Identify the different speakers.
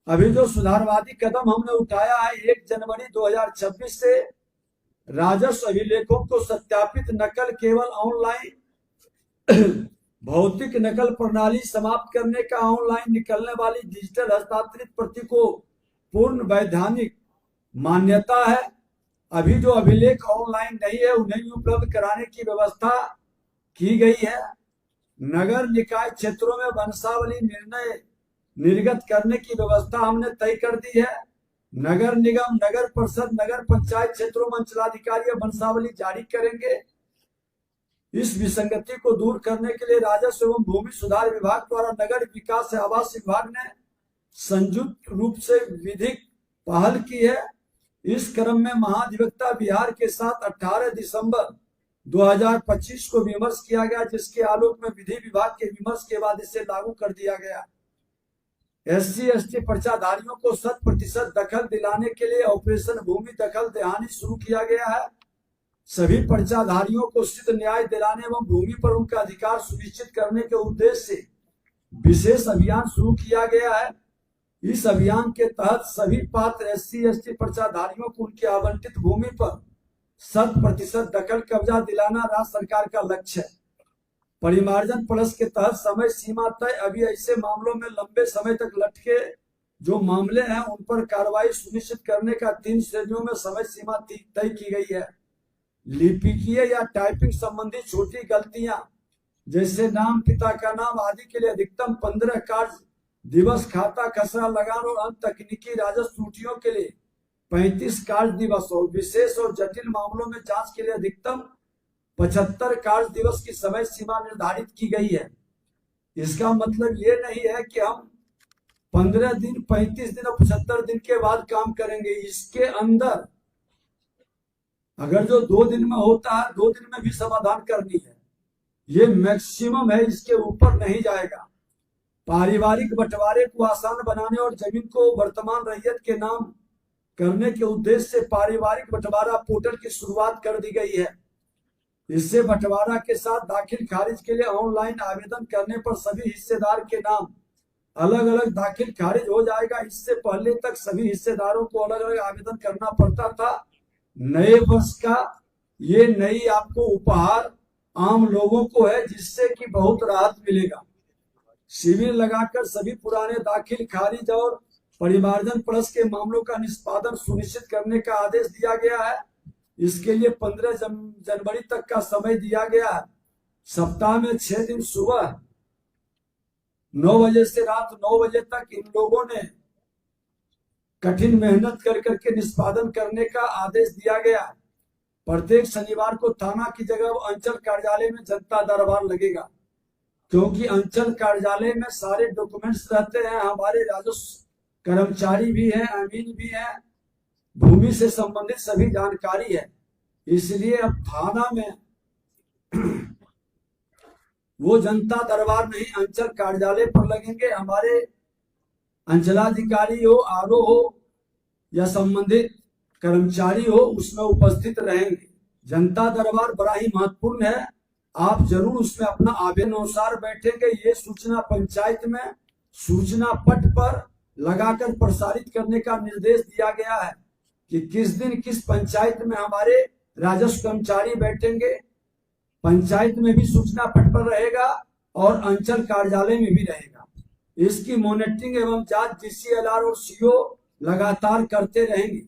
Speaker 1: अभी जो सुधारवादी कदम हमने उठाया है 1 जनवरी 2026 से राजस्व अभिलेखों को सत्यापित नकल केवल ऑनलाइन भौतिक नकल प्रणाली समाप्त करने का ऑनलाइन निकलने वाली डिजिटल हस्तांतरित प्रति को पूर्ण वैधानिक मान्यता है। अभी जो अभिलेख ऑनलाइन नहीं है उन्हें उपलब्ध कराने की व्यवस्था की गई है। नगर निकाय क्षेत्रों में वंशावली निर्णय निर्गत करने की व्यवस्था हमने तय कर दी है। नगर निगम, नगर परिषद, नगर पंचायत क्षेत्रों में अंचलाधिकारी वंशावली जारी करेंगे। इस विसंगति को दूर करने के लिए राजस्व एवं भूमि सुधार विभाग द्वारा नगर विकास एवं आवास विभाग ने संयुक्त रूप से विधिक पहल की है। इस क्रम में महाधिवक्ता बिहार के साथ 18 दिसंबर 2025 को विमर्श किया गया, जिसके आलोक में विधि विभाग के विमर्श के बाद इसे लागू कर दिया गया। SC/ST पर्चाधारियों को 100% दखल दिलाने के लिए ऑपरेशन भूमि दखल दहानी शुरू किया गया है। सभी पर्चाधारियों को सिद्ध न्याय दिलाने एवं भूमि पर उनका अधिकार सुनिश्चित करने के उद्देश्य से विशेष अभियान शुरू किया गया है। इस अभियान के तहत सभी पात्र SC/ST पर्चाधारियों को उनके आवंटित भूमि पर 100% दखल कब्जा दिलाना राज्य सरकार का लक्ष्य है। परिमार्जन प्लस के तहत समय सीमा तय। अभी ऐसे मामलों में लंबे समय तक लटके जो मामले हैं उन पर कार्रवाई सुनिश्चित करने का 3 श्रेणियों में समय सीमा तय की गई है। लिपिकीय या टाइपिंग संबंधी छोटी गलतियां जैसे नाम, पिता का नाम आदि के लिए अधिकतम 15 कार्य दिवस, खाता खसरा लगान और अन्य तकनीकी राजस्व त्रुटियों के लिए 35 कार्य दिवस और विशेष और जटिल मामलों में जांच के लिए अधिकतम 75 कार्य दिवस की समय सीमा निर्धारित की गई है। इसका मतलब ये नहीं है कि हम 15 दिन, 35 दिन और 75 दिन के बाद काम करेंगे। इसके अंदर अगर जो 2 दिन में होता है 2 दिन में भी समाधान करनी है, ये मैक्सिमम है, इसके ऊपर नहीं जाएगा। पारिवारिक बंटवारे को आसान बनाने और जमीन को वर्तमान रैयत के नाम करने के उद्देश्य से पारिवारिक बंटवारा पोर्टल की शुरुआत कर दी गई है। इससे बंटवारा के साथ दाखिल खारिज के लिए ऑनलाइन आवेदन करने पर सभी हिस्सेदार के नाम अलग अलग दाखिल खारिज हो जाएगा। इससे पहले तक सभी हिस्सेदारों को अलग अलग आवेदन करना पड़ता था। नए वर्ष का ये नई आपको उपहार आम लोगों को है, जिससे कि बहुत राहत मिलेगा। शिविर लगाकर सभी पुराने दाखिल खारिज और परिमार्जन प्लस के मामलों का निष्पादन सुनिश्चित करने का आदेश दिया गया है। इसके लिए 15 जनवरी तक का समय दिया गया है। सप्ताह में 6 दिन सुबह 9 बजे से रात 9 बजे तक इन लोगों ने कठिन मेहनत कर करके निष्पादन करने का आदेश दिया गया। प्रत्येक शनिवार को थाना की जगह अंचल कार्यालय में जनता दरबार लगेगा, क्योंकि अंचल कार्यालय में सारे डॉक्यूमेंट्स रहते हैं। हमारे राजस्व कर्मचारी भी हैं, अमीन भी हैं, भूमि से संबंधित सभी जानकारी है। इसलिए अब थाना में वो जनता दरबार नहीं, अंचल कार्यालय पर लगेंगे। हमारे अंचलाधिकारी हो, RO हो या संबंधित कर्मचारी हो, उसमें उपस्थित रहेंगे। जनता दरबार बड़ा ही महत्वपूर्ण है, आप जरूर उसमें अपना आवेदन अनुसार बैठेंगे। ये सूचना पंचायत में सूचना पट पर लगाकर प्रसारित करने का निर्देश दिया गया है कि किस दिन किस पंचायत में हमारे राजस्व कर्मचारी बैठेंगे। पंचायत में भी सूचना पट पर रहेगा और अंचल कार्यालय में भी रहेगा। इसकी मॉनिटरिंग एवं जांच DCLR और CO लगातार करते रहेंगे।